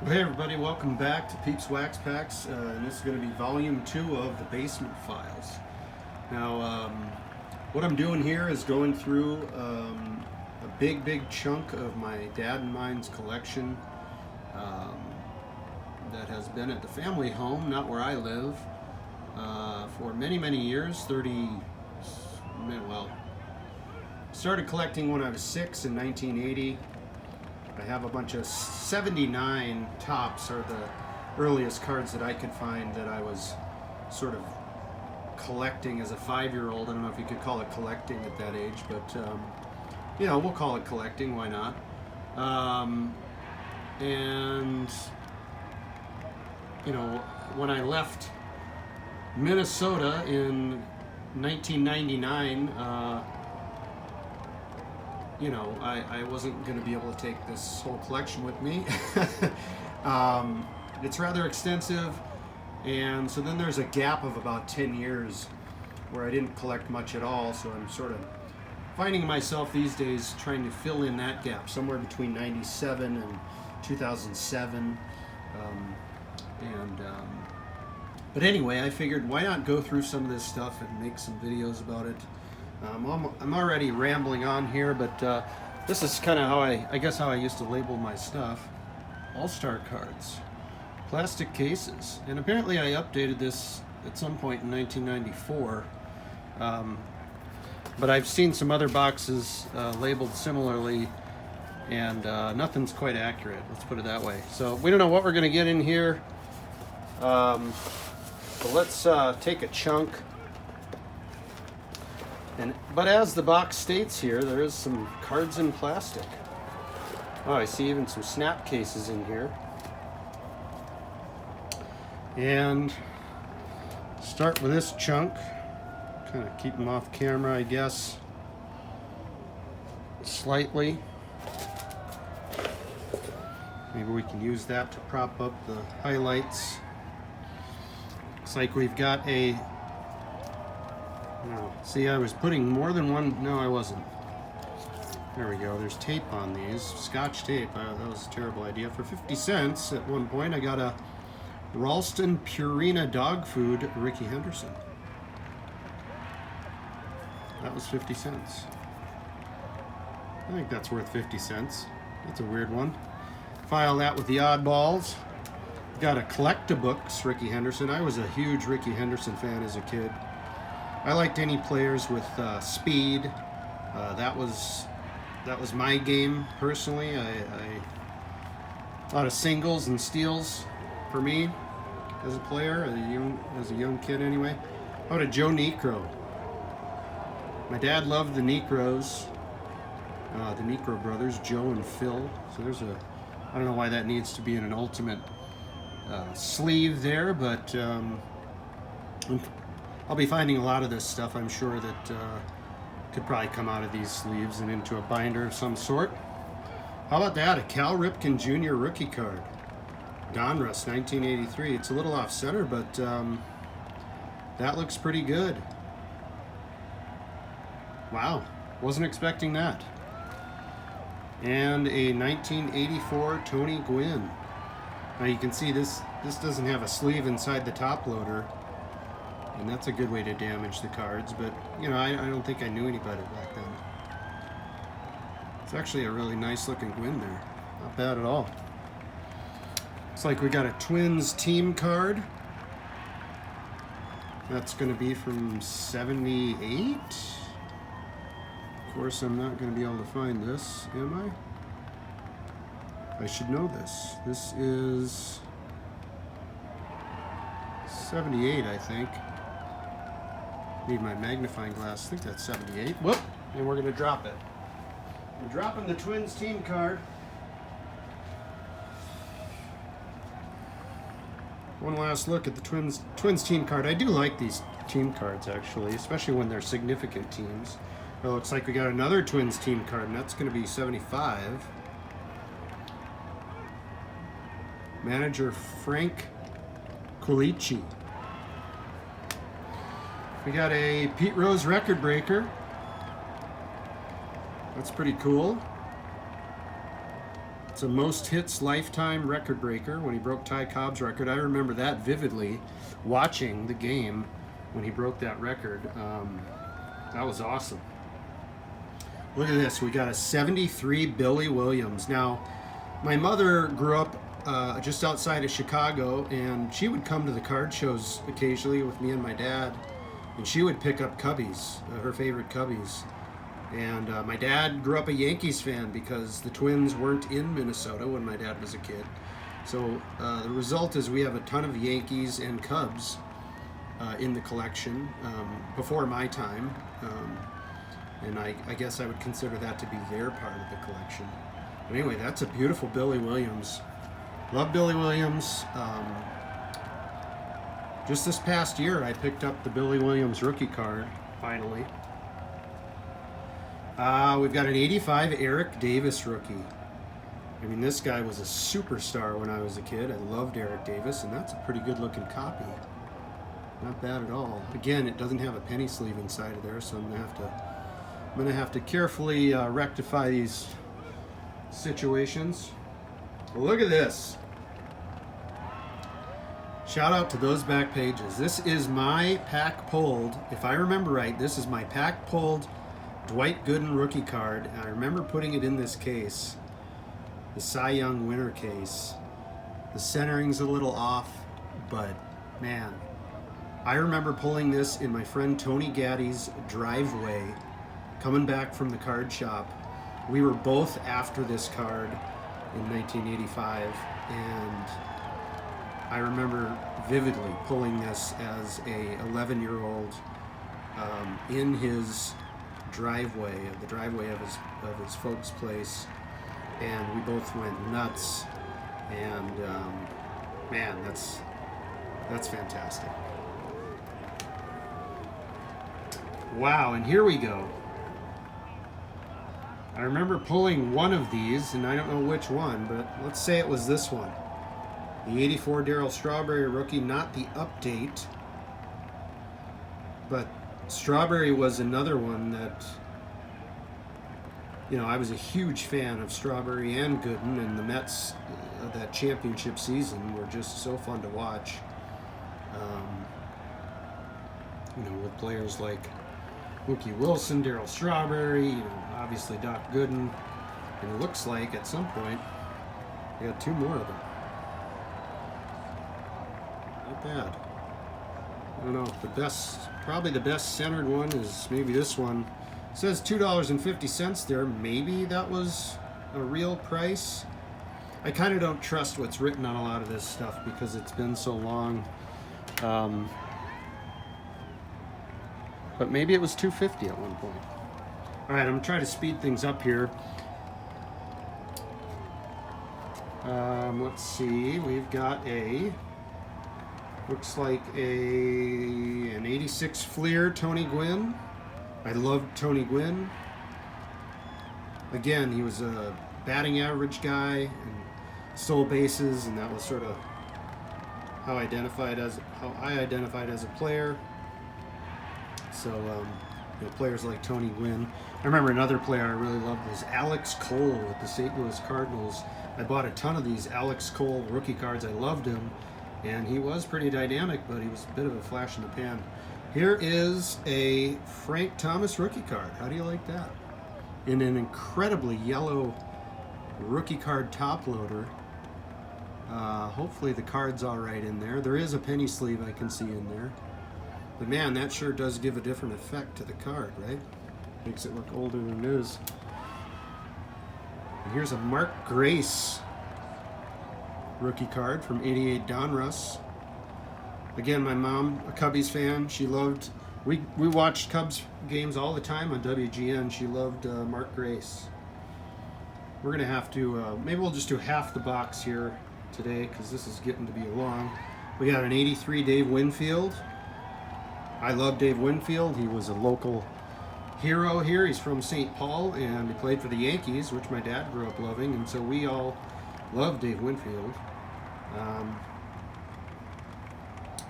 Hey everybody, welcome back to Peeps Wax Packs, and this is going to be volume 2 of the Basement Files. Now, what I'm doing here is going through a big chunk of my dad and mine's collection that has been at the family home, not where I live, for many years, started collecting when I was 6 in 1980. I have a bunch of 79 tops are the earliest cards that I could find that I was sort of collecting as a 5-year-old. I don't know if you could call it collecting at that age, but we'll call it collecting, why not? And when I left Minnesota in 1999, I wasn't going to be able to take this whole collection with me. It's rather extensive, and so then there's a gap of about 10 years where I didn't collect much at all, so I'm sort of finding myself these days trying to fill in that gap, somewhere between 97 and 2007. But anyway, I figured why not go through some of this stuff and make some videos about it. I'm already rambling on here, but this is kind of how I used to label my stuff. All-Star cards, plastic cases, and apparently I updated this at some point in 1994. But I've seen some other boxes labeled similarly, and nothing's quite accurate. Let's put it that way. So we don't know what we're going to get in here. But let's take a chunk. But as the box states here, there is some cards in plastic. Oh, I see even some snap cases in here. And start with this chunk. Kind of keep them off camera, I guess. Slightly. Maybe we can use that to prop up the highlights. Looks like we've got a... No. See, I was putting more than one. No, I wasn't. There we go. There's tape on these. Scotch tape. That was a terrible idea. For 50 cents at one point, I got a Ralston Purina dog food Ricky Henderson. That was 50 cents. I think that's worth 50 cents. That's a weird one. File that with the oddballs. Got a Collectabooks Ricky Henderson. I was a huge Ricky Henderson fan as a kid. I liked any players with speed. That was my game personally. A lot of singles and steals for me as a player, as a young kid anyway. How about a Joe Niekro? My dad loved the Niekros, the Niekro brothers, Joe and Phil. So there's I don't know why that needs to be in an ultimate sleeve there, but I'll be finding a lot of this stuff, I'm sure, that could probably come out of these sleeves and into a binder of some sort. How about that? A Cal Ripken Jr. rookie card. Donruss, 1983. It's a little off center, but that looks pretty good. Wow, wasn't expecting that. And a 1984 Tony Gwynn. Now you can see this doesn't have a sleeve inside the top loader. And that's a good way to damage the cards, but I don't think I knew any better back then. It's actually a really nice looking Gwyn there. Not bad at all. Looks like we got a Twins team card. That's going to be from 78. Of course, I'm not going to be able to find this, am I? I should know this. This is 78, I think. Need my magnifying glass. I think that's 78. Whoop! And we're going to drop it. We're dropping the Twins team card. One last look at the Twins team card. I do like these team cards, actually, especially when they're significant teams. It looks like we got another Twins team card, and that's going to be 75. Manager Frank Culichi. We got a Pete Rose record breaker. That's pretty cool. It's a most hits lifetime record breaker when he broke Ty Cobb's record. I remember that vividly, watching the game when he broke that record. That was awesome. Look at this. We got a 73 Billy Williams. Now, my mother grew up just outside of Chicago, and she would come to the card shows occasionally with me and my dad, and she would pick up Cubbies, her favorite Cubbies. And my dad grew up a Yankees fan because the Twins weren't in Minnesota when my dad was a kid. So the result is we have a ton of Yankees and Cubs in the collection before my time. And I guess I would consider that to be their part of the collection. But anyway, that's a beautiful Billy Williams. Love Billy Williams. Just this past year, I picked up the Billy Williams rookie card, finally. We've got an 85 Eric Davis rookie. I mean, this guy was a superstar when I was a kid. I loved Eric Davis, and that's a pretty good looking copy. Not bad at all. Again, it doesn't have a penny sleeve inside of there, so I'm gonna have to carefully rectify these situations. Well, look at this. Shout out to those back pages. This is my pack pulled, if I remember right, this is my pack pulled Dwight Gooden rookie card. And I remember putting it in this case, the Cy Young winner case. The centering's a little off, but man, I remember pulling this in my friend Tony Gaddy's driveway, coming back from the card shop. We were both after this card in 1985, and I remember vividly pulling this as a 11-year-old in his driveway, the driveway of his folks' place, and we both went nuts. And man, that's fantastic. Wow, and here we go. I remember pulling one of these, and I don't know which one, but let's say it was this one. The 84 Darryl Strawberry rookie, not the update, but Strawberry was another one that, you know, I was a huge fan of Strawberry and Gooden, and the Mets that championship season were just so fun to watch. You know, with players like Mookie Wilson, Darryl Strawberry, you know, obviously Doc Gooden, and it looks like at some point we got two more of them. Not bad. I don't know. Probably the best centered one is maybe this one. It says $2.50 there. Maybe that was a real price. I kind of don't trust what's written on a lot of this stuff because it's been so long. But maybe it was $2.50 at one point. All right, I'm gonna try to speed things up here. Let's see. We've got looks like an 86 Fleer Tony Gwynn. I loved Tony Gwynn. Again, he was a batting average guy and stole bases, and that was sort of how I identified as a player. So, you know, players like Tony Gwynn. I remember another player I really loved was Alex Cole with the St. Louis Cardinals. I bought a ton of these Alex Cole rookie cards. I loved him, and he was pretty dynamic, but he was a bit of a flash in the pan. Here is a Frank Thomas rookie card. How do you like that? In an incredibly yellow rookie card top loader. Hopefully the card's all right in there. There is a penny sleeve I can see in there. But man, that sure does give a different effect to the card, right? Makes it look older than it is. And here's a Mark Grace rookie card from 88 Donruss. Again, my mom, a Cubbies fan, she loved, we watched Cubs games all the time on WGN. She loved Mark Grace. We're going to have to, maybe we'll just do half the box here today because this is getting to be long. We got an 83 Dave Winfield. I love Dave Winfield. He was a local hero here. He's from St. Paul, and he played for the Yankees, which my dad grew up loving, and so we all love Dave Winfield.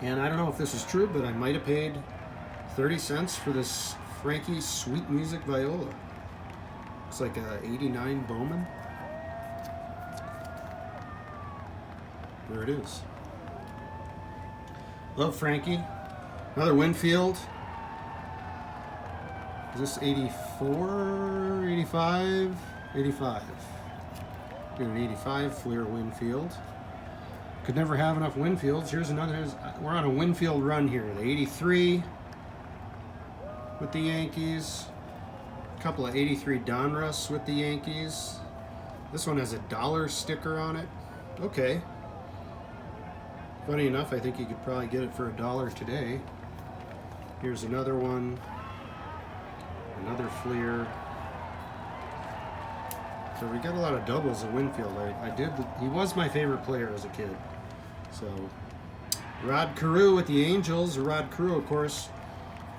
And I don't know if this is true, but I might have paid 30 cents for this Frankie Sweet Music Viola. Looks like a 89 Bowman. There it is. Love Frankie. Another Winfield. Is this 84, 85? 85. Got an 85 Fleer Winfield. Could never have enough Winfields. Here's another. We're on a Winfield run here. The 83 with the Yankees. A couple of 83 Donruss with the Yankees. This one has a $1 sticker on it. Okay. Funny enough, I think you could probably get it for $1 today. Here's another one. Another Fleer. So we got a lot of doubles of Winfield. He was my favorite player as a kid. So Rod Carew with the Angels. Rod Carew, of course,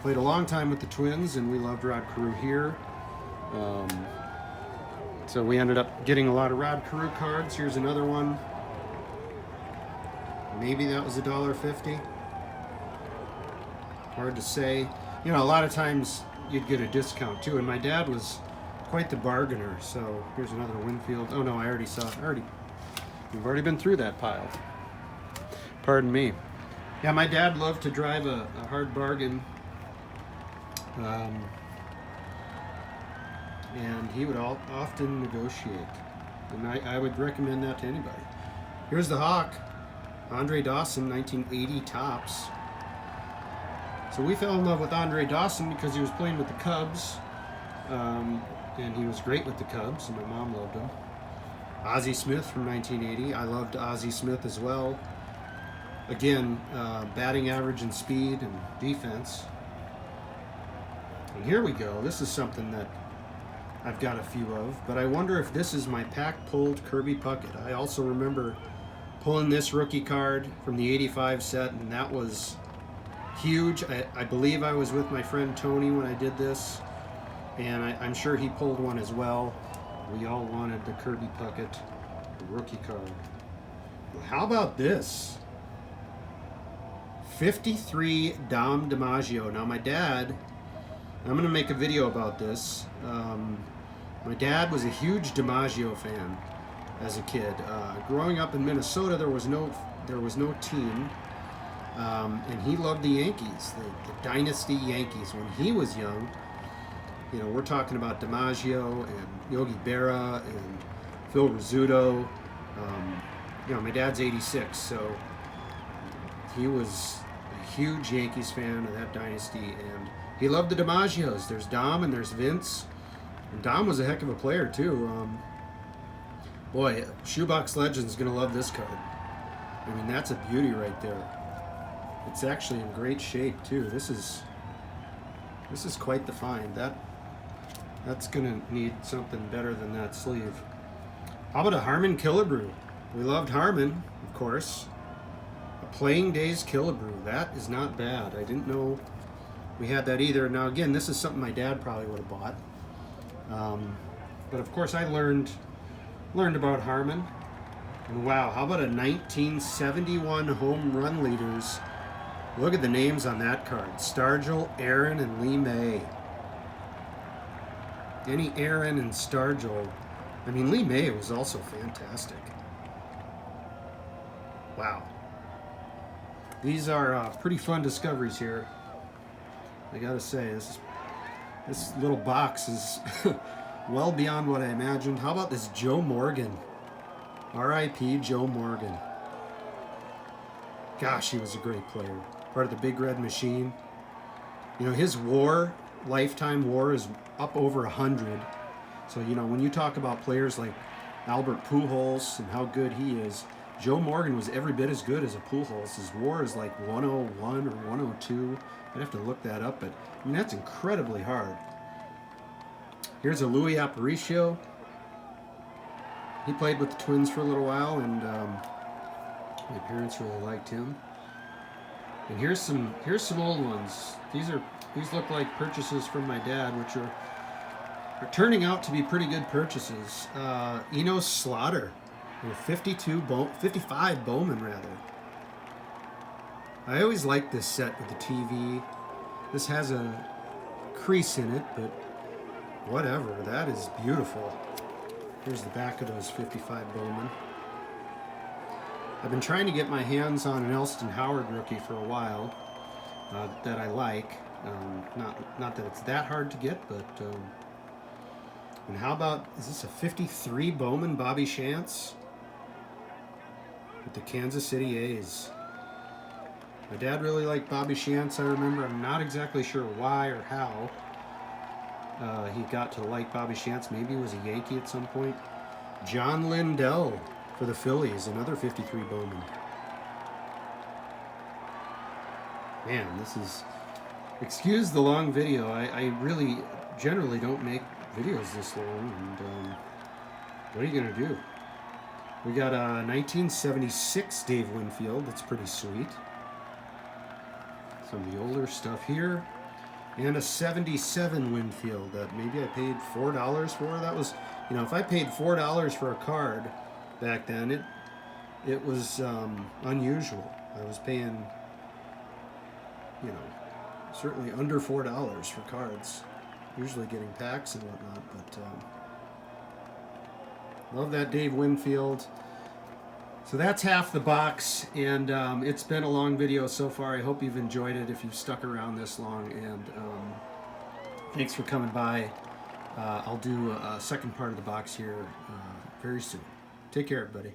played a long time with the Twins, and we loved Rod Carew here. So we ended up getting a lot of Rod Carew cards. Here's another one. Maybe that was $1.50. Hard to say. You know, a lot of times you'd get a discount too, and my dad was quite the bargainer. So here's another Winfield. Oh no, I already saw it. We've already been through that pile. Pardon me. Yeah, my dad loved to drive a hard bargain. And he would often negotiate. And I would recommend that to anybody. Here's the Hawk. Andre Dawson, 1980 Topps. So we fell in love with Andre Dawson because he was playing with the Cubs. And he was great with the Cubs, and my mom loved him. Ozzie Smith from 1980. I loved Ozzie Smith as well. Again, batting average and speed and defense. And here we go. This is something that I've got a few of, but I wonder if this is my pack-pulled Kirby Puckett. I also remember pulling this rookie card from the 85 set, and that was huge. I believe I was with my friend Tony when I did this, and I'm sure he pulled one as well. We all wanted the Kirby Puckett rookie card. Well, how about this? 53 Dom DiMaggio. Now my dad, I'm going to make a video about this. My dad was a huge DiMaggio fan as a kid. Growing up in Minnesota, there was no team, and he loved the Yankees, the dynasty Yankees. When he was young, you know, we're talking about DiMaggio and Yogi Berra and Phil Rizzuto. You know, my dad's 86, so he was a huge Yankees fan of that dynasty, and he loved the DiMaggios. There's Dom and there's Vince. And Dom was a heck of a player, too. Boy, Shoebox Legend's going to love this card. I mean, that's a beauty right there. It's actually in great shape, too. This is quite the find. That's going to need something better than that sleeve. How about a Harmon Killebrew? We loved Harmon, of course. A Playing Days Killebrew. That is not bad. I didn't know we had that either. Now, again, this is something my dad probably would have bought. But, of course, I learned about Harmon. And, wow, how about a 1971 home run leaders? Look at the names on that card. Stargell, Aaron, and Lee May. Any Aaron and Stargell. I mean, Lee May was also fantastic. Wow. These are pretty fun discoveries here. I gotta say, this little box is well beyond what I imagined. How about this Joe Morgan? R.I.P. Joe Morgan. Gosh, he was a great player. Part of the Big Red Machine. You know, his lifetime WAR is up over 100. So, you know, when you talk about players like Albert Pujols and how good he is, Joe Morgan was every bit as good as a Pujols. His WAR is like 101 or 102. I'd have to look that up, but I mean, that's incredibly hard. Here's a Louis Aparicio. He played with the Twins for a little while, and my parents really liked him. And here's some old ones. These look like purchases from my dad, which are turning out to be pretty good purchases. Enos Slaughter, 55 Bowman rather. I always liked this set with the TV. This has a crease in it, but whatever. That is beautiful. Here's the back of those 55 Bowman. I've been trying to get my hands on an Elston Howard rookie for a while that I like. Not that it's that hard to get, but and how about, is this a 53 Bowman Bobby Shantz with the Kansas City A's? My dad really liked Bobby Shantz, I remember. I'm not exactly sure why or how he got to like Bobby Shantz. Maybe he was a Yankee at some point. John Lindell for the Phillies, another 53 Bowman. Man, this is... Excuse the long video. I really generally don't make videos this long, and what are you going to do? We got a 1976 Dave Winfield. That's pretty sweet. Some of the older stuff here. And a 77 Winfield that maybe I paid $4 for. That was, you know, if I paid $4 for a card back then, it was unusual. I was paying, you know, certainly under $4 for cards. Usually getting packs and whatnot, but love that Dave Winfield. So that's half the box, and it's been a long video so far. I hope you've enjoyed it if you've stuck around this long, and thanks for coming by. I'll do a second part of the box here very soon. Take care, everybody.